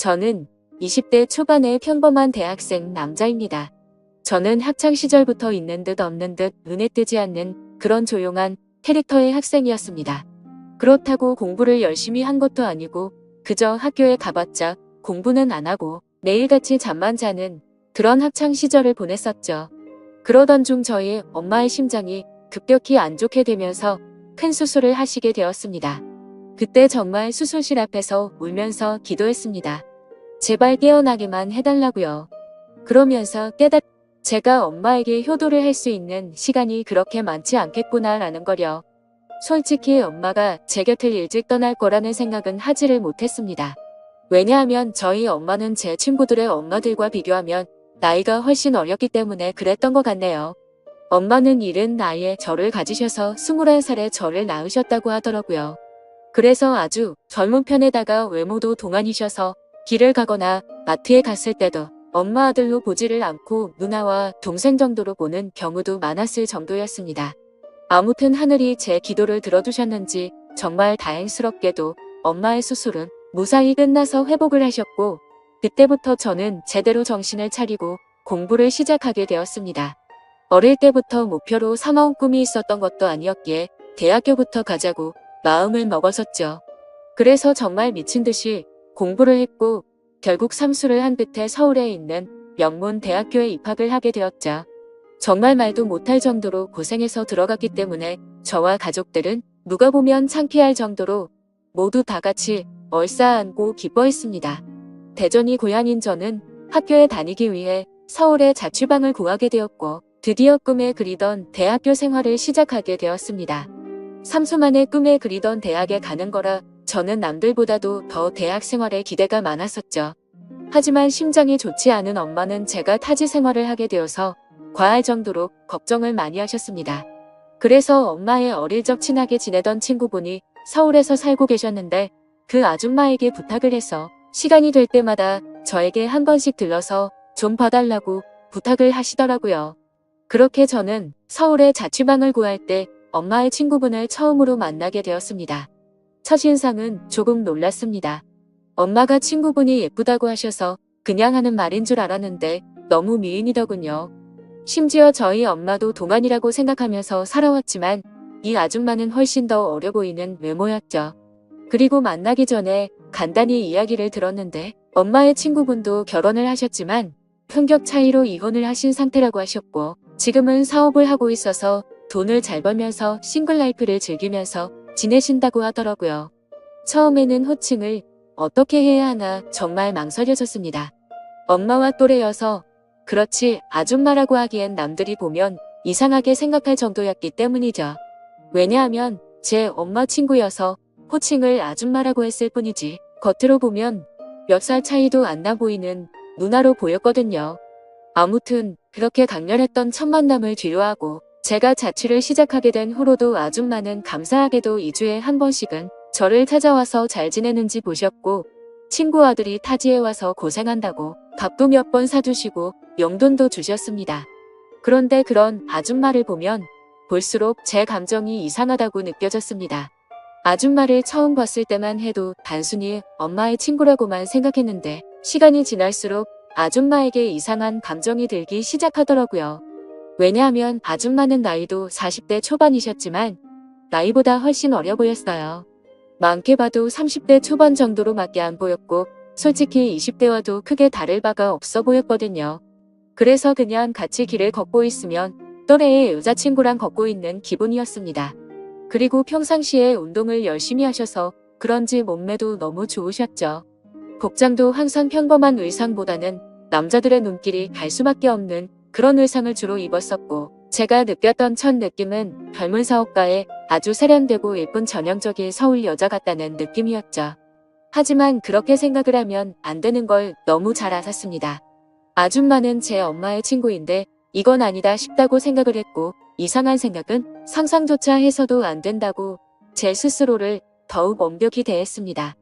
저는 20대 초반의 평범한 대학생 남자입니다. 저는 학창시절부터 있는 듯 없는 듯 눈에 띄지 않는 그런 조용한 캐릭터의 학생이었습니다. 그렇다고 공부를 열심히 한 것도 아니고 그저 학교에 가봤자 공부는 안 하고 매일같이 잠만 자는 그런 학창시절을 보냈었죠. 그러던 중 저희 엄마의 심장이 급격히 안 좋게 되면서 큰 수술을 하시게 되었습니다. 그때 정말 수술실 앞에서 울면서 기도했습니다. 제발 깨어나기만 해달라고요. 그러면서 제가 엄마에게 효도를 할 수 있는 시간이 그렇게 많지 않겠구나라는 거요. 솔직히 엄마가 제 곁을 일찍 떠날 거라는 생각은 하지를 못했습니다. 왜냐하면 저희 엄마는 제 친구들의 엄마들과 비교하면 나이가 훨씬 어렸기 때문에 그랬던 것 같네요. 엄마는 이른 나이에 저를 가지셔서 21살에 저를 낳으셨다고 하더라고요. 그래서 아주 젊은 편에다가 외모도 동안이셔서 길을 가거나 마트에 갔을 때도 엄마 아들로 보지를 않고 누나와 동생 정도로 보는 경우도 많았을 정도였습니다. 아무튼 하늘이 제 기도를 들어주셨는지 정말 다행스럽게도 엄마의 수술은 무사히 끝나서 회복을 하셨고 그때부터 저는 제대로 정신을 차리고 공부를 시작하게 되었습니다. 어릴 때부터 목표로 삼아온 꿈이 있었던 것도 아니었기에 대학교부터 가자고 마음을 먹었었죠. 그래서 정말 미친 듯이 공부를 했고 결국 삼수를 한 끝에 서울에 있는 명문 대학교에 입학을 하게 되었죠. 정말 말도 못할 정도로 고생해서 들어갔기 때문에 저와 가족들은 누가 보면 창피할 정도로 모두 다 같이 얼싸안고 기뻐했습니다. 대전이 고향인 저는 학교에 다니기 위해 서울에 자취방을 구하게 되었고 드디어 꿈에 그리던 대학교 생활을 시작하게 되었습니다. 삼수 만에 꿈에 그리던 대학에 가는 거라 저는 남들보다도 더 대학 생활에 기대가 많았었죠. 하지만 심장이 좋지 않은 엄마는 제가 타지 생활을 하게 되어서 과할 정도로 걱정을 많이 하셨습니다. 그래서 엄마의 어릴 적 친하게 지내던 친구분이 서울에서 살고 계셨는데 그 아줌마에게 부탁을 해서 시간이 될 때마다 저에게 한 번씩 들러서 좀 봐달라고 부탁을 하시더라고요. 그렇게 저는 서울에 자취방을 구할 때 엄마의 친구분을 처음으로 만나게 되었습니다. 첫인상은 조금 놀랐습니다. 엄마가 친구분이 예쁘다고 하셔서 그냥 하는 말인 줄 알았는데 너무 미인이더군요. 심지어 저희 엄마도 동안이라고 생각하면서 살아왔지만 이 아줌마는 훨씬 더 어려 보이는 외모였죠. 그리고 만나기 전에 간단히 이야기를 들었는데 엄마의 친구분도 결혼을 하셨지만 품격 차이로 이혼을 하신 상태라고 하셨고 지금은 사업을 하고 있어서 돈을 잘 벌면서 싱글 라이프를 즐기면서 지내신다고 하더라고요. 처음에는 호칭을 어떻게 해야 하나 정말 망설여졌습니다. 엄마와 또래여서 그렇지 아줌마라고 하기엔 남들이 보면 이상하게 생각할 정도였기 때문이죠. 왜냐하면 제 엄마 친구여서 호칭을 아줌마라고 했을 뿐이지 겉으로 보면 몇 살 차이도 안 나 보이는 누나로 보였거든요. 아무튼 그렇게 강렬했던 첫 만남을 뒤로하고 제가 자취를 시작하게 된 후로도 아줌마는 감사하게도 2주에 한 번씩은 저를 찾아와서 잘 지내는지 보셨고 친구 아들이 타지에 와서 고생한다고 밥도 몇 번 사주시고 용돈도 주셨습니다. 그런데 그런 아줌마를 보면 볼수록 제 감정이 이상하다고 느껴졌습니다. 아줌마를 처음 봤을 때만 해도 단순히 엄마의 친구라고만 생각했는데 시간이 지날수록 아줌마에게 이상한 감정이 들기 시작하더라고요. 왜냐하면 아줌마는 나이도 40대 초반이셨지만 나이보다 훨씬 어려 보였어요. 많게 봐도 30대 초반 정도로밖에 안 보였고 솔직히 20대와도 크게 다를 바가 없어 보였거든요. 그래서 그냥 같이 길을 걷고 있으면 또래의 여자친구랑 걷고 있는 기분이었습니다. 그리고 평상시에 운동을 열심히 하셔서 그런지 몸매도 너무 좋으셨죠. 복장도 항상 평범한 의상보다는 남자들의 눈길이 갈 수밖에 없는 그런 의상을 주로 입었었고 제가 느꼈던 첫 느낌은 젊은 사업가에 아주 세련되고 예쁜 전형적인 서울 여자 같다는 느낌이었죠. 하지만 그렇게 생각을 하면 안 되는 걸 너무 잘 알았습니다. 아줌마는 제 엄마의 친구인데 이건 아니다 싶다고 생각을 했고 이상한 생각은 상상조차 해서도 안 된다고 제 스스로를 더욱 엄격히 대했습니다.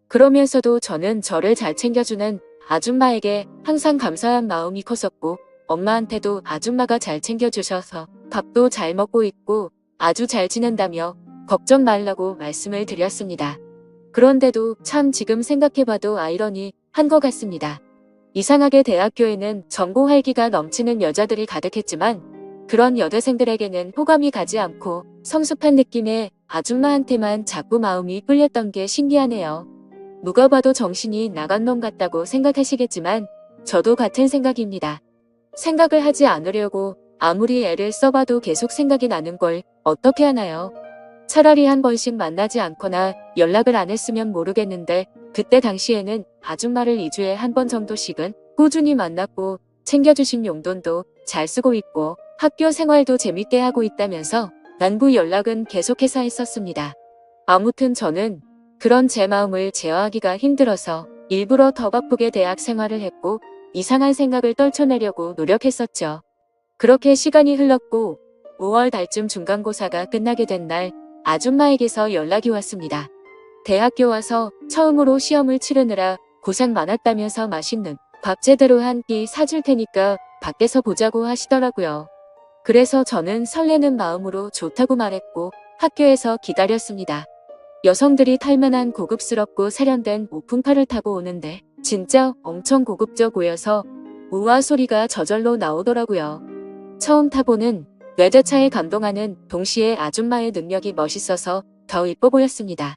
그러면서도 저는 저를 잘 챙겨주는 아줌마에게 항상 감사한 마음이 컸었고 엄마한테도 아줌마가 잘 챙겨주셔서 밥도 잘 먹고 있고 아주 잘 지낸다며 걱정 말라고 말씀을 드렸습니다. 그런데도 참 지금 생각해봐도 아이러니 한 것 같습니다. 이상하게 대학교에는 전공 활기가 넘치는 여자들이 가득했지만 그런 여대생들에게는 호감이 가지 않고 성숙한 느낌의 아줌마한테만 자꾸 마음이 끌렸던 게 신기하네요. 누가 봐도 정신이 나간 놈 같다고 생각하시겠지만 저도 같은 생각입니다. 생각을 하지 않으려고 아무리 애를 써봐도 계속 생각이 나는 걸 어떻게 하나요? 차라리 한 번씩 만나지 않거나 연락을 안 했으면 모르겠는데 그때 당시에는 아줌마를 2주에 한 번 정도씩은 꾸준히 만났고 챙겨주신 용돈도 잘 쓰고 있고 학교 생활도 재밌게 하고 있다면서 안부 연락은 계속해서 했었습니다. 아무튼 저는 그런 제 마음을 제어하기가 힘들어서 일부러 더 바쁘게 대학 생활을 했고 이상한 생각을 떨쳐내려고 노력했었죠. 그렇게 시간이 흘렀고 5월 달쯤 중간고사가 끝나게 된 날 아줌마에게서 연락이 왔습니다. 대학교 와서 처음으로 시험을 치르느라 고생 많았다면서 맛있는 밥 제대로 한 끼 사줄 테니까 밖에서 보자고 하시더라고요. 그래서 저는 설레는 마음으로 좋다고 말했고 학교에서 기다렸습니다. 여성들이 탈만한 고급스럽고 세련된 오픈카를 타고 오는데 진짜 엄청 고급져 보여서 우와 소리가 저절로 나오더라고요. 처음 타보는 외제차에 감동하는 동시에 아줌마의 능력이 멋있어서 더 이뻐 보였습니다.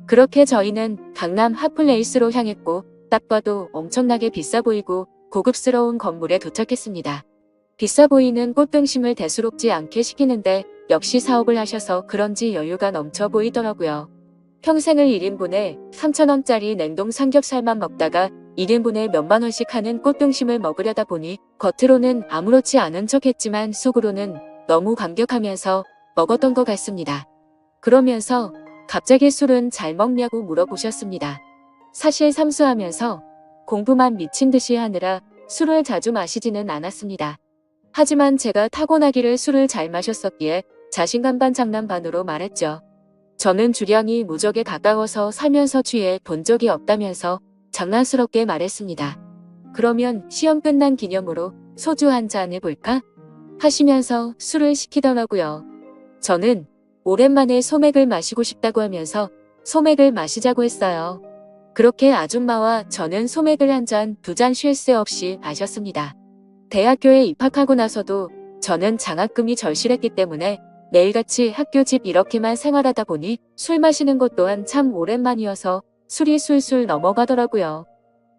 그렇게 저희는 강남 핫플레이스로 향했고 딱 봐도 엄청나게 비싸 보이고 고급스러운 건물에 도착했습니다. 비싸 보이는 꽃등심을 대수롭지 않게 시키는데 역시 사업을 하셔서 그런지 여유가 넘쳐 보이더라고요. 평생을 1인분에 3,000원짜리 냉동 삼겹살만 먹다가 1인분에 몇만 원씩 하는 꽃등심을 먹으려다 보니 겉으로는 아무렇지 않은 척했지만 속으로는 너무 감격하면서 먹었던 것 같습니다. 그러면서 갑자기 술은 잘 먹냐고 물어보셨습니다. 사실 삼수하면서 공부만 미친 듯이 하느라 술을 자주 마시지는 않았습니다. 하지만 제가 타고나기를 술을 잘 마셨었기에 자신감 반 장난 반으로 말했죠. 저는 주량이 무적에 가까워서 살면서 취해 본 적이 없다면서 장난스럽게 말했습니다. 그러면 시험 끝난 기념으로 소주 한 잔 해볼까? 하시면서 술을 시키더라고요. 저는 오랜만에 소맥을 마시고 싶다고 하면서 소맥을 마시자고 했어요. 그렇게 아줌마와 저는 소맥을 한 잔, 두 잔 쉴 새 없이 마셨습니다. 대학교에 입학하고 나서도 저는 장학금이 절실했기 때문에 매일같이 학교 집 이렇게만 생활하다 보니 술 마시는 것 또한 참 오랜만이어서 술이 술술 넘어가더라고요.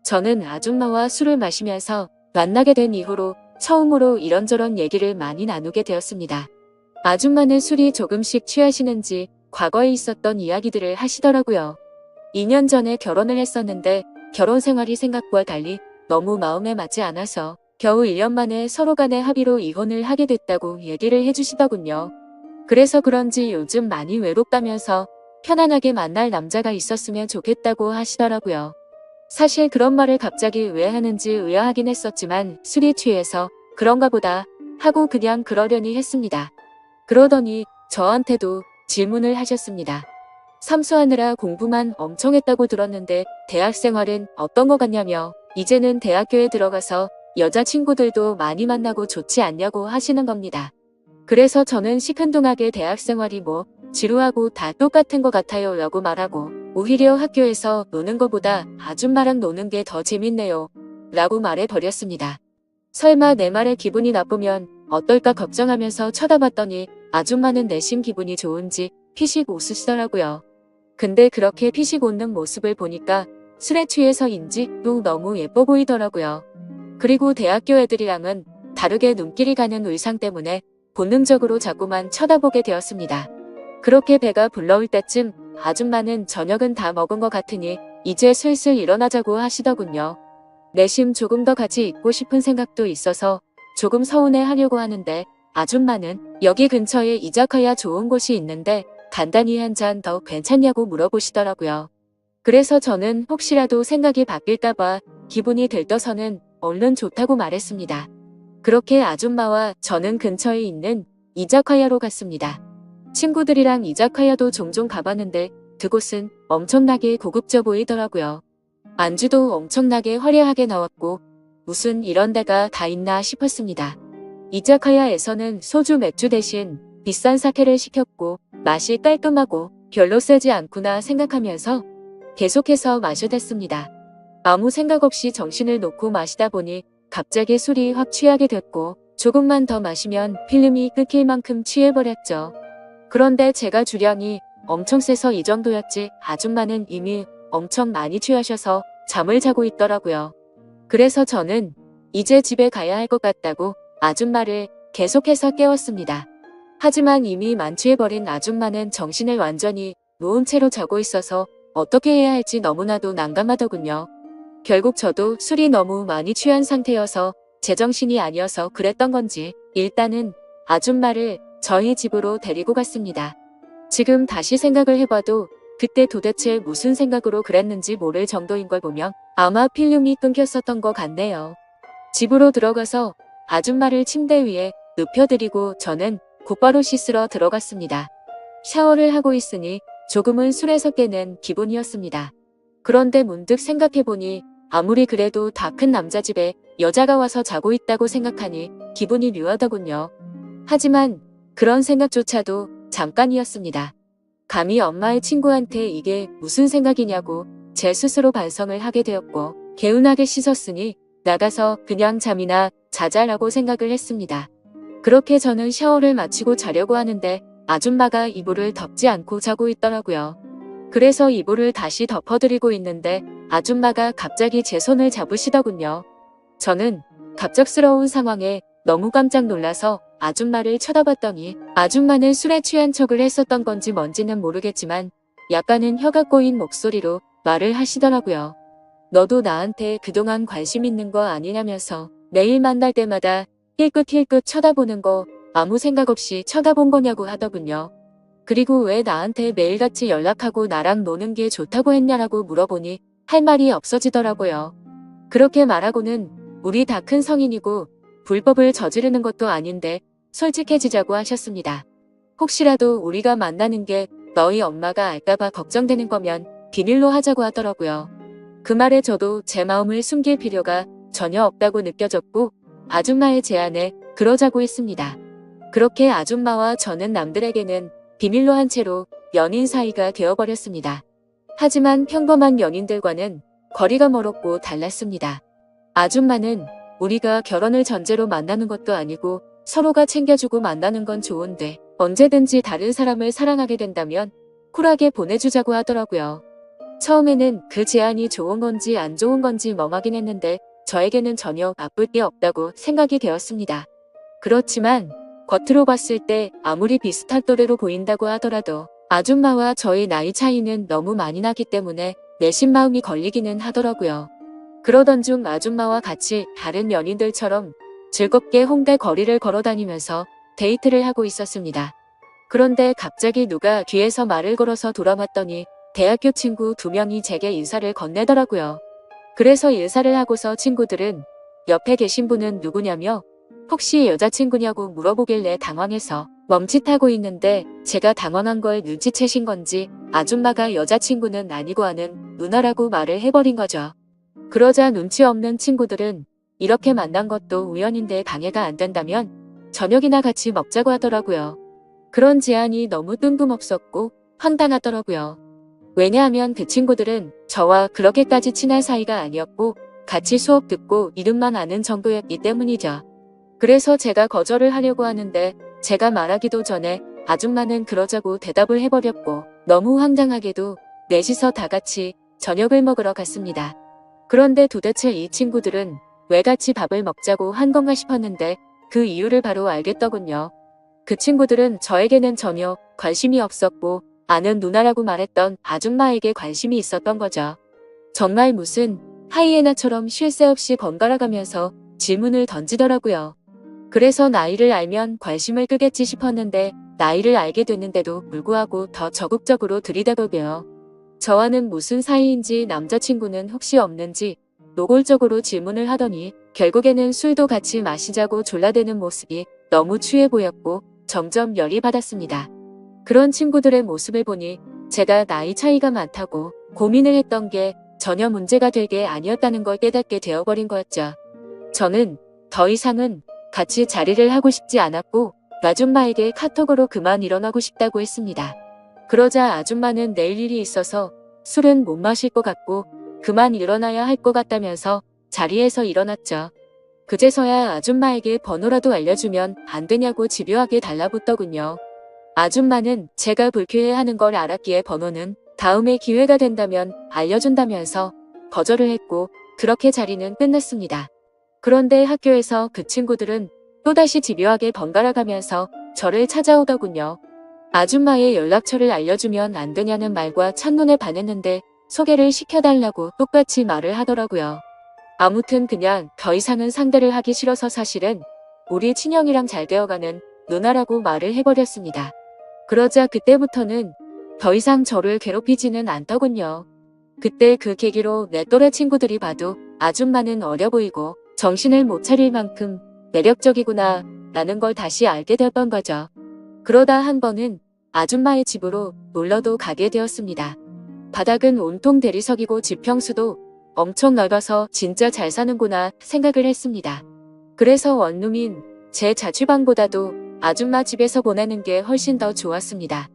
저는 아줌마와 술을 마시면서 만나게 된 이후로 처음으로 이런저런 얘기를 많이 나누게 되었습니다. 아줌마는 술이 조금씩 취하시는지 과거에 있었던 이야기들을 하시더라고요. 2년 전에 결혼을 했었는데 결혼 생활이 생각과 달리 너무 마음에 맞지 않아서 겨우 1년 만에 서로 간의 합의로 이혼을 하게 됐다고 얘기를 해주시더군요. 그래서 그런지 요즘 많이 외롭다면서 편안하게 만날 남자가 있었으면 좋겠다고 하시더라고요. 사실 그런 말을 갑자기 왜 하는지 의아하긴 했었지만 술이 취해서 그런가 보다 하고 그냥 그러려니 했습니다. 그러더니 저한테도 질문을 하셨습니다. 삼수하느라 공부만 엄청 했다고 들었는데 대학 생활은 어떤 것 같냐며 이제는 대학교에 들어가서 여자친구들도 많이 만나고 좋지 않냐고 하시는 겁니다. 그래서 저는 시큰둥하게 대학 생활이 뭐 지루하고 다 똑같은 것 같아요 라고 말하고 오히려 학교에서 노는 것보다 아줌마랑 노는 게 더 재밌네요 라고 말해버렸습니다. 설마 내 말에 기분이 나쁘면 어떨까 걱정하면서 쳐다봤더니 아줌마는 내심 기분이 좋은지 피식 웃으시더라고요. 근데 그렇게 피식 웃는 모습을 보니까 술에 취해서인지 또 너무 예뻐 보이더라고요. 그리고 대학교 애들이랑은 다르게 눈길이 가는 의상 때문에 본능적으로 자꾸만 쳐다보게 되었습니다. 그렇게 배가 불러올 때쯤 아줌마는 저녁은 다 먹은 것 같으니 이제 슬슬 일어나자고 하시더군요. 내심 조금 더 같이 있고 싶은 생각도 있어서 조금 서운해 하려고 하는데 아줌마는 여기 근처에 이자카야 좋은 곳이 있는데 간단히 한 잔 더 괜찮냐고 물어보시더라고요. 그래서 저는 혹시라도 생각이 바뀔까봐 기분이 들떠서는 얼른 좋다고 말했습니다. 그렇게 아줌마와 저는 근처에 있는 이자카야로 갔습니다. 친구들이랑 이자카야도 종종 가봤는데 그곳은 엄청나게 고급져 보이더라고요. 안주도 엄청나게 화려하게 나왔고 무슨 이런 데가 다 있나 싶었습니다. 이자카야에서는 소주 맥주 대신 비싼 사케를 시켰고 맛이 깔끔하고 별로 세지 않구나 생각하면서 계속해서 마셔댔습니다. 아무 생각 없이 정신을 놓고 마시다 보니 갑자기 술이 확 취하게 됐고 조금만 더 마시면 필름이 끊길 만큼 취해버렸죠. 그런데 제가 주량이 엄청 세서 이 정도였지 아줌마는 이미 엄청 많이 취하셔서 잠을 자고 있더라고요. 그래서 저는 이제 집에 가야 할 것 같다고 아줌마를 계속해서 깨웠습니다. 하지만 이미 만취해버린 아줌마는 정신을 완전히 놓은 채로 자고 있어서 어떻게 해야 할지 너무나도 난감하더군요. 결국 저도 술이 너무 많이 취한 상태여서 제정신이 아니어서 그랬던 건지 일단은 아줌마를 저희 집으로 데리고 갔습니다. 지금 다시 생각을 해봐도 그때 도대체 무슨 생각으로 그랬는지 모를 정도인 걸 보면 아마 필름이 끊겼었던 것 같네요. 집으로 들어가서 아줌마를 침대 위에 눕혀드리고 저는 곧바로 씻으러 들어갔습니다. 샤워를 하고 있으니 조금은 술에서 깨는 기분이었습니다. 그런데 문득 생각해보니 아무리 그래도 다 큰 남자 집에 여자가 와서 자고 있다고 생각하니 기분이 묘하더군요. 하지만 그런 생각조차도 잠깐이었습니다. 감히 엄마의 친구한테 이게 무슨 생각이냐고 제 스스로 반성을 하게 되었고 개운하게 씻었으니 나가서 그냥 잠이나 자자라고 생각을 했습니다. 그렇게 저는 샤워를 마치고 자려고 하는데 아줌마가 이불을 덮지 않고 자고 있더라고요. 그래서 이불을 다시 덮어드리고 있는데 아줌마가 갑자기 제 손을 잡으시더군요. 저는 갑작스러운 상황에 너무 깜짝 놀라서 아줌마를 쳐다봤더니 아줌마는 술에 취한 척을 했었던 건지 뭔지는 모르겠지만 약간은 혀가 꼬인 목소리로 말을 하시더라고요. 너도 나한테 그동안 관심 있는 거 아니냐면서 매일 만날 때마다 힐끗힐끗 쳐다보는 거 아무 생각 없이 쳐다본 거냐고 하더군요. 그리고 왜 나한테 매일같이 연락하고 나랑 노는 게 좋다고 했냐라고 물어보니 할 말이 없어지더라고요. 그렇게 말하고는 우리 다 큰 성인이고 불법을 저지르는 것도 아닌데 솔직해지자고 하셨습니다. 혹시라도 우리가 만나는 게 너희 엄마가 알까봐 걱정되는 거면 비밀로 하자고 하더라고요. 그 말에 저도 제 마음을 숨길 필요가 전혀 없다고 느껴졌고 아줌마의 제안에 그러자고 했습니다. 그렇게 아줌마와 저는 남들에게는 비밀로 한 채로 연인 사이가 되어버렸습니다. 하지만 평범한 연인들과는 거리가 멀었고 달랐습니다. 아줌마는 우리가 결혼을 전제로 만나는 것도 아니고 서로가 챙겨주고 만나는 건 좋은데 언제든지 다른 사람을 사랑하게 된다면 쿨하게 보내주자고 하더라고요. 처음에는 그 제안이 좋은 건지 안 좋은 건지 멍하긴 했는데 저에게는 전혀 나쁠 게 없다고 생각이 되었습니다. 그렇지만 겉으로 봤을 때 아무리 비슷한 또래로 보인다고 하더라도 아줌마와 저의 나이 차이는 너무 많이 나기 때문에 내심 마음이 걸리기는 하더라고요. 그러던 중 아줌마와 같이 다른 연인들처럼 즐겁게 홍대 거리를 걸어다니면서 데이트를 하고 있었습니다. 그런데 갑자기 누가 뒤에서 말을 걸어서 돌아봤더니 대학교 친구 2명이 제게 인사를 건네더라고요. 그래서 인사를 하고서 친구들은 옆에 계신 분은 누구냐며 혹시 여자친구냐고 물어보길래 당황해서 멈칫하고 있는데 제가 당황한 걸 눈치채신 건지 아줌마가 여자친구는 아니고 하는 누나라고 말을 해버린 거죠. 그러자 눈치 없는 친구들은 이렇게 만난 것도 우연인데 방해가 안 된다면 저녁이나 같이 먹자고 하더라고요. 그런 제안이 너무 뜬금없었고 황당하더라고요. 왜냐하면 그 친구들은 저와 그렇게까지 친한 사이가 아니었고 같이 수업 듣고 이름만 아는 정도였기 때문이죠. 그래서 제가 거절을 하려고 하는데 제가 말하기도 전에 아줌마는 그러자고 대답을 해버렸고 너무 황당하게도 넷이서 다 같이 저녁을 먹으러 갔습니다. 그런데 도대체 이 친구들은 왜 같이 밥을 먹자고 한 건가 싶었는데 그 이유를 바로 알겠더군요. 그 친구들은 저에게는 전혀 관심이 없었고 아는 누나라고 말했던 아줌마에게 관심이 있었던 거죠. 정말 무슨 하이에나처럼 쉴 새 없이 번갈아 가면서 질문을 던지더라고요. 그래서 나이를 알면 관심을 끄겠지 싶었는데 나이를 알게 됐는데도 불구하고 더 적극적으로 들이대더고요. 저와는 무슨 사이인지 남자친구는 혹시 없는지 노골적으로 질문을 하더니 결국에는 술도 같이 마시자고 졸라대는 모습이 너무 취해 보였고 점점 열이 받았습니다. 그런 친구들의 모습을 보니 제가 나이 차이가 많다고 고민을 했던 게 전혀 문제가 될 게 아니었다는 걸 깨닫게 되어버린 거였죠. 저는 더 이상은 같이 자리를 하고 싶지 않았고 아줌마에게 카톡으로 그만 일어나고 싶다고 했습니다. 그러자 아줌마는 내일 일이 있어서 술은 못 마실 것 같고 그만 일어나야 할 것 같다면서 자리에서 일어났죠. 그제서야 아줌마에게 번호라도 알려주면 안 되냐고 집요하게 달라붙더군요. 아줌마는 제가 불쾌해하는 걸 알았기에 번호는 다음에 기회가 된다면 알려준다면서 거절을 했고 그렇게 자리는 끝났습니다. 그런데 학교에서 그 친구들은 또다시 집요하게 번갈아 가면서 저를 찾아오더군요. 아줌마의 연락처를 알려주면 안 되냐는 말과 첫눈에 반했는데 소개를 시켜달라고 똑같이 말을 하더라고요. 아무튼 그냥 더 이상은 상대를 하기 싫어서 사실은 우리 친형이랑 잘 되어가는 누나라고 말을 해버렸습니다. 그러자 그때부터는 더 이상 저를 괴롭히지는 않더군요. 그때 그 계기로 내 또래 친구들이 봐도 아줌마는 어려 보이고 정신을 못 차릴 만큼 매력적이구나 라는 걸 다시 알게 됐던 거죠. 그러다 한 번은 아줌마의 집으로 놀러도 가게 되었습니다. 바닥은 온통 대리석이고 집 평수도 엄청 넓어서 진짜 잘 사는구나 생각을 했습니다. 그래서 원룸인 제 자취방보다도 아줌마 집에서 보내는 게 훨씬 더 좋았습니다.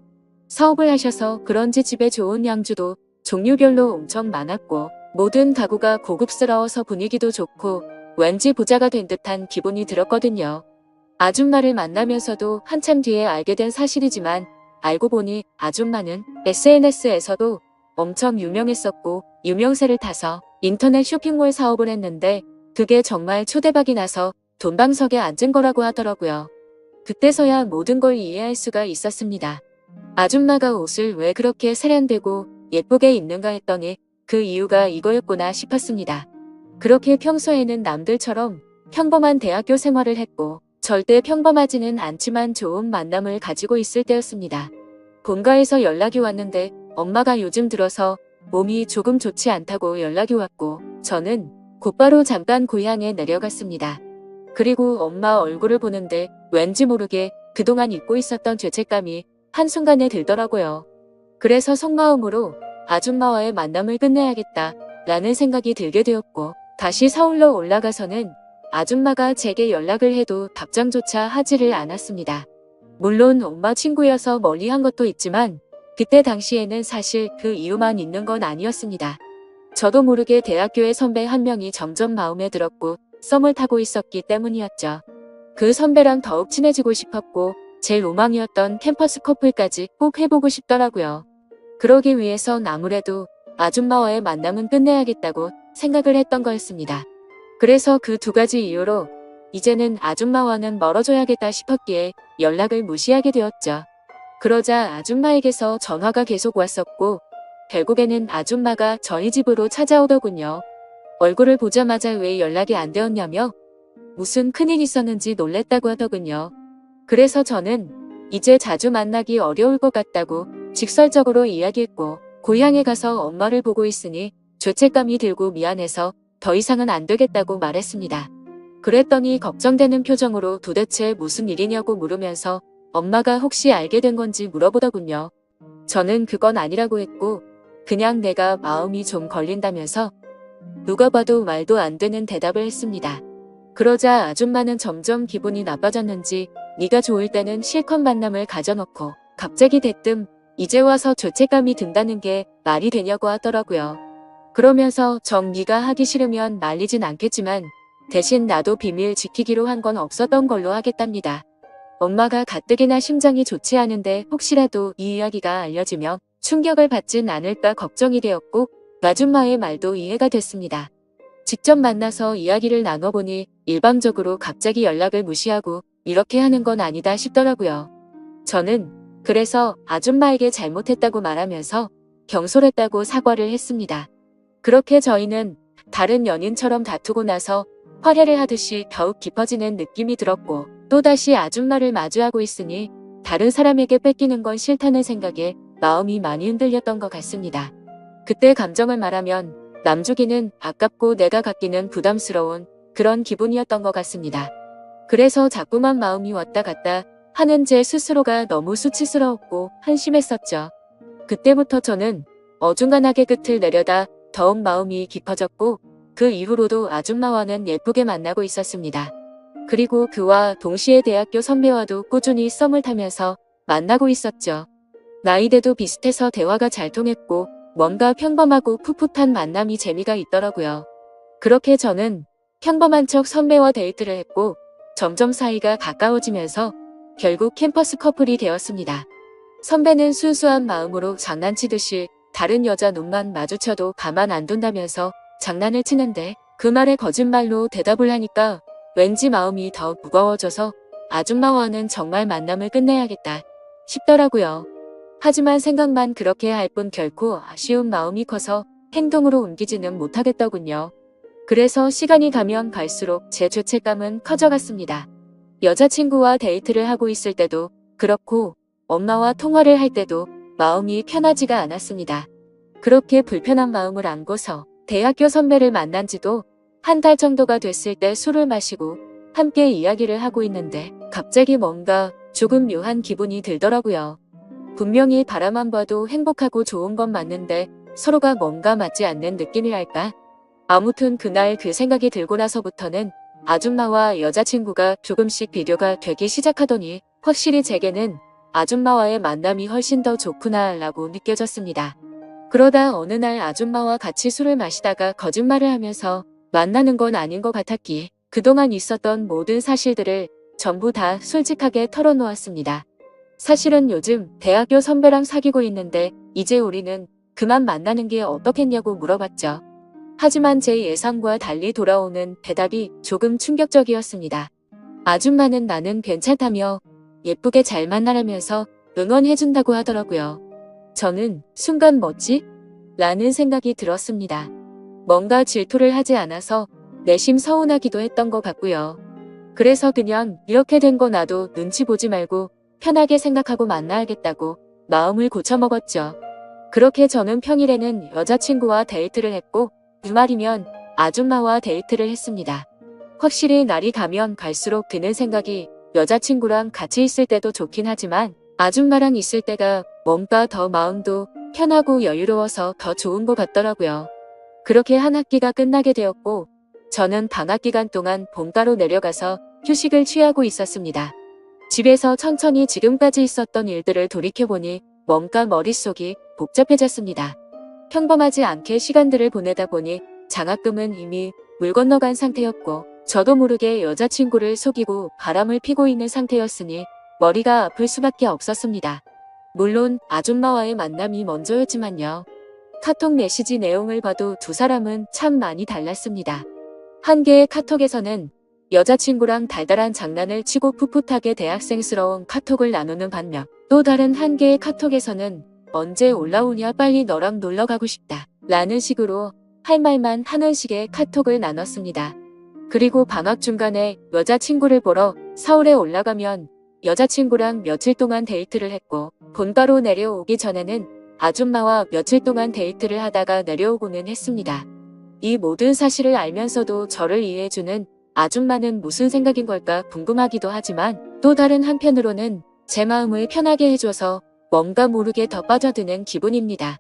사업을 하셔서 그런지 집에 좋은 양주도 종류별로 엄청 많았고 모든 가구가 고급스러워서 분위기도 좋고 왠지 부자가 된 듯한 기분이 들었거든요. 아줌마를 만나면서도 한참 뒤에 알게 된 사실이지만 알고 보니 아줌마는 SNS에서도 엄청 유명했었고 유명세를 타서 인터넷 쇼핑몰 사업을 했는데 그게 정말 초대박이 나서 돈방석에 앉은 거라고 하더라고요. 그때서야 모든 걸 이해할 수가 있었습니다. 아줌마가 옷을 왜 그렇게 세련되고 예쁘게 입는가 했더니 그 이유가 이거였구나 싶었습니다. 그렇게 평소에는 남들처럼 평범한 대학교 생활을 했고 절대 평범하지는 않지만 좋은 만남을 가지고 있을 때였습니다. 본가에서 연락이 왔는데 엄마가 요즘 들어서 몸이 조금 좋지 않다고 연락이 왔고 저는 곧바로 잠깐 고향에 내려갔습니다. 그리고 엄마 얼굴을 보는데 왠지 모르게 그동안 잊고 있었던 죄책감이 한순간에 들더라고요. 그래서 속마음으로 아줌마와의 만남을 끝내야겠다 라는 생각이 들게 되었고 다시 서울로 올라가서는 아줌마가 제게 연락을 해도 답장조차 하지를 않았습니다. 물론 엄마 친구여서 멀리 한 것도 있지만 그때 당시에는 사실 그 이유만 있는 건 아니었습니다. 저도 모르게 대학교의 선배 한 명이 점점 마음에 들었고 썸을 타고 있었기 때문이었죠. 그 선배랑 더욱 친해지고 싶었고 제 로망이었던 캠퍼스 커플까지 꼭 해보고 싶더라고요. 그러기 위해선 아무래도 아줌마와의 만남은 끝내야겠다고 생각을 했던 거였습니다. 그래서 그 두 가지 이유로 이제는 아줌마와는 멀어져야겠다 싶었기에 연락을 무시하게 되었죠. 그러자 아줌마에게서 전화가 계속 왔었고 결국에는 아줌마가 저희 집으로 찾아오더군요. 얼굴을 보자마자 왜 연락이 안 되었냐며 무슨 큰일 있었는지 놀랬다고 하더군요. 그래서 저는 이제 자주 만나기 어려울 것 같다고 직설적으로 이야기했고 고향에 가서 엄마를 보고 있으니 죄책감이 들고 미안해서 더 이상은 안 되겠다고 말했습니다. 그랬더니 걱정되는 표정으로 도대체 무슨 일이냐고 물으면서 엄마가 혹시 알게 된 건지 물어보더군요. 저는 그건 아니라고 했고 그냥 내가 마음이 좀 걸린다면서 누가 봐도 말도 안 되는 대답을 했습니다. 그러자 아줌마는 점점 기분이 나빠졌는지 네가 좋을 때는 실컷 만남을 가져놓고 갑자기 대뜸 이제 와서 죄책감이 든다는 게 말이 되냐고 하더라고요. 그러면서 정 네가 하기 싫으면 말리진 않겠지만 대신 나도 비밀 지키기로 한 건 없었던 걸로 하겠답니다. 엄마가 가뜩이나 심장이 좋지 않은데 혹시라도 이 이야기가 알려지면 충격을 받진 않을까 걱정이 되었고 아줌마의 말도 이해가 됐습니다. 직접 만나서 이야기를 나눠보니 일방적으로 갑자기 연락을 무시하고 이렇게 하는 건 아니다 싶더라고요. 저는 그래서 아줌마에게 잘못했다고 말하면서 경솔했다고 사과를 했습니다. 그렇게 저희는 다른 연인처럼 다투고 나서 화해를 하듯이 더욱 깊어지는 느낌이 들었고 또다시 아줌마를 마주하고 있으니 다른 사람에게 뺏기는 건 싫다는 생각에 마음이 많이 흔들렸던 것 같습니다. 그때 감정을 말하면 남주기는 아깝고 내가 갖기는 부담스러운 그런 기분이었던 것 같습니다. 그래서 자꾸만 마음이 왔다 갔다 하는 제 스스로가 너무 수치스러웠고 한심했었죠. 그때부터 저는 어중간하게 끝을 내려다 더욱 마음이 깊어졌고 그 이후로도 아줌마와는 예쁘게 만나고 있었습니다. 그리고 그와 동시에 대학교 선배와도 꾸준히 썸을 타면서 만나고 있었죠. 나이대도 비슷해서 대화가 잘 통했고 뭔가 평범하고 풋풋한 만남이 재미가 있더라고요. 그렇게 저는 평범한 척 선배와 데이트를 했고 점점 사이가 가까워지면서 결국 캠퍼스 커플이 되었습니다. 선배는 순수한 마음으로 장난치듯이 다른 여자 눈만 마주쳐도 가만 안 둔다면서 장난을 치는데 그 말에 거짓말로 대답을 하니까 왠지 마음이 더 무거워져서 아줌마와는 정말 만남을 끝내야겠다 싶더라고요. 하지만 생각만 그렇게 할 뿐 결코 아쉬운 마음이 커서 행동으로 옮기지는 못하겠더군요. 그래서 시간이 가면 갈수록 제 죄책감은 커져갔습니다. 여자친구와 데이트를 하고 있을 때도 그렇고 엄마와 통화를 할 때도 마음이 편하지가 않았습니다. 그렇게 불편한 마음을 안고서 대학교 선배를 만난 지도 한 달 정도가 됐을 때 술을 마시고 함께 이야기를 하고 있는데 갑자기 뭔가 조금 묘한 기분이 들더라고요. 분명히 바라만 봐도 행복하고 좋은 건 맞는데 서로가 뭔가 맞지 않는 느낌이랄까? 아무튼 그날 그 생각이 들고 나서부터는 아줌마와 여자친구가 조금씩 비교가 되기 시작하더니 확실히 제게는 아줌마와의 만남이 훨씬 더 좋구나 라고 느껴졌습니다. 그러다 어느 날 아줌마와 같이 술을 마시다가 거짓말을 하면서 만나는 건 아닌 것 같았기에 그동안 있었던 모든 사실들을 전부 다 솔직하게 털어놓았습니다. 사실은 요즘 대학교 선배랑 사귀고 있는데 이제 우리는 그만 만나는 게 어떻겠냐고 물어봤죠. 하지만 제 예상과 달리 돌아오는 대답이 조금 충격적이었습니다. 아줌마는 나는 괜찮다며 예쁘게 잘 만나라면서 응원해준다고 하더라고요. 저는 순간 뭐지? 라는 생각이 들었습니다. 뭔가 질투를 하지 않아서 내심 서운하기도 했던 것 같고요. 그래서 그냥 이렇게 된 거 나도 눈치 보지 말고 편하게 생각하고 만나야겠다고 마음을 고쳐먹었죠. 그렇게 저는 평일에는 여자친구와 데이트를 했고 주말이면 아줌마와 데이트를 했습니다. 확실히 날이 가면 갈수록 드는 생각이 여자친구랑 같이 있을 때도 좋긴 하지만 아줌마랑 있을 때가 뭔가 더 마음도 편하고 여유로워서 더 좋은 것 같더라고요. 그렇게 한 학기가 끝나게 되었고 저는 방학 기간 동안 본가로 내려가서 휴식을 취하고 있었습니다. 집에서 천천히 지금까지 있었던 일들을 돌이켜보니 뭔가 머릿속이 복잡해졌습니다. 평범하지 않게 시간들을 보내다 보니 장학금은 이미 물 건너간 상태였고 저도 모르게 여자친구를 속이고 바람을 피고 있는 상태였으니 머리가 아플 수밖에 없었습니다. 물론 아줌마와의 만남이 먼저였지만요. 카톡 메시지 내용을 봐도 두 사람은 참 많이 달랐습니다. 한 개의 카톡에서는 여자친구랑 달달한 장난을 치고 풋풋하게 대학생스러운 카톡을 나누는 반면 또 다른 한 개의 카톡에서는 언제 올라오냐 빨리 너랑 놀러 가고 싶다 라는 식으로 할 말만 하는 식의 카톡을 나눴습니다. 그리고 방학 중간에 여자친구를 보러 서울에 올라가면 여자친구랑 며칠 동안 데이트를 했고 본가로 내려오기 전에는 아줌마와 며칠 동안 데이트를 하다가 내려오고는 했습니다. 이 모든 사실을 알면서도 저를 이해해주는 아줌마는 무슨 생각인 걸까 궁금하기도 하지만 또 다른 한편으로는 제 마음을 편하게 해줘서 뭔가 모르게 더 빠져드는 기분입니다.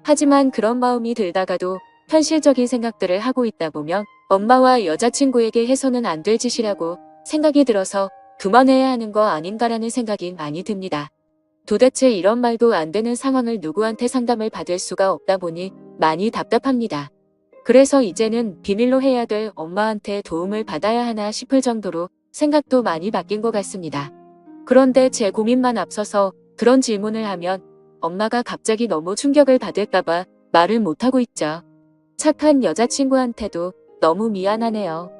하지만 그런 마음이 들다가도 현실적인 생각들을 하고 있다 보면 엄마와 여자친구에게 해서는 안 될 짓이라고 생각이 들어서 그만해야 하는 거 아닌가라는 생각이 많이 듭니다. 도대체 이런 말도 안 되는 상황을 누구한테 상담을 받을 수가 없다 보니 많이 답답합니다. 그래서 이제는 비밀로 해야 될 엄마한테 도움을 받아야 하나 싶을 정도로 생각도 많이 바뀐 것 같습니다. 그런데 제 고민만 앞서서 그런 질문을 하면 엄마가 갑자기 너무 충격을 받을까봐 말을 못하고 있죠. 착한 여자친구한테도 너무 미안하네요.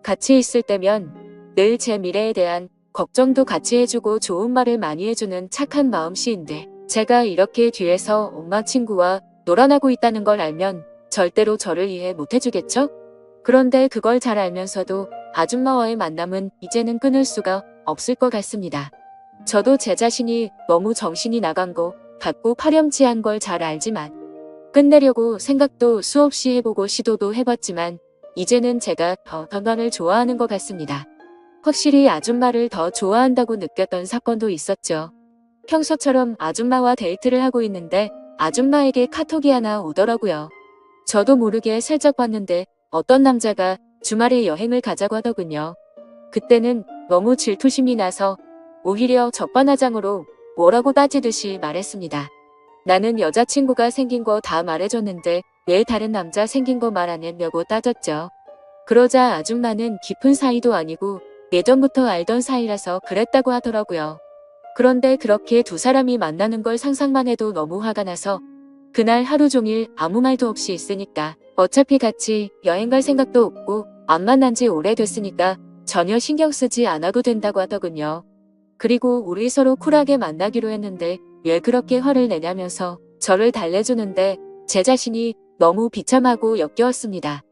같이 있을 때면 늘 제 미래에 대한 걱정도 같이 해주고 좋은 말을 많이 해주는 착한 마음씨인데 제가 이렇게 뒤에서 엄마 친구와 놀아나고 있다는 걸 알면 절대로 저를 이해 못해주겠죠? 그런데 그걸 잘 알면서도 아줌마와의 만남은 이제는 끊을 수가 없을 것 같습니다. 저도 제 자신이 너무 정신이 나간 거 같고 파렴치한 걸 잘 알지만 끝내려고 생각도 수없이 해보고 시도도 해봤지만 이제는 제가 더 건강을 좋아하는 것 같습니다. 확실히 아줌마를 더 좋아한다고 느꼈던 사건도 있었죠. 평소처럼 아줌마와 데이트를 하고 있는데 아줌마에게 카톡이 하나 오더라고요. 저도 모르게 살짝 봤는데 어떤 남자가 주말에 여행을 가자고 하더군요. 그때는 너무 질투심이 나서 오히려 적반하장으로 뭐라고 따지듯이 말했습니다. 나는 여자친구가 생긴 거 다 말해줬는데 왜 다른 남자 생긴 거 말 안 했냐고 따졌죠. 그러자 아줌마는 깊은 사이도 아니고 예전부터 알던 사이라서 그랬다고 하더라고요. 그런데 그렇게 두 사람이 만나는 걸 상상만 해도 너무 화가 나서 그날 하루 종일 아무 말도 없이 있으니까 어차피 같이 여행 갈 생각도 없고 안 만난 지 오래됐으니까 전혀 신경 쓰지 않아도 된다고 하더군요. 그리고 우리 서로 쿨하게 만나기로 했는데 왜 그렇게 화를 내냐면서 저를 달래주는데 제 자신이 너무 비참하고 역겨웠습니다.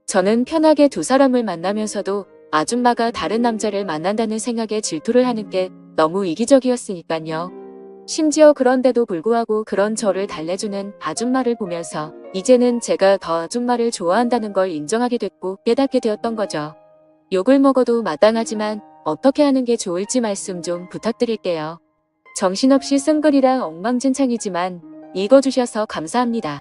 저는 편하게 두 사람을 만나면서도 아줌마가 다른 남자를 만난다는 생각에 질투를 하는 게 너무 이기적이었으니까요. 심지어 그런데도 불구하고 그런 저를 달래주는 아줌마를 보면서 이제는 제가 더 아줌마를 좋아한다는 걸 인정하게 됐고 깨닫게 되었던 거죠. 욕을 먹어도 마땅하지만 어떻게 하는 게 좋을지 말씀 좀 부탁드릴게요. 정신없이 쓴 글이라 엉망진창이지만 읽어주셔서 감사합니다.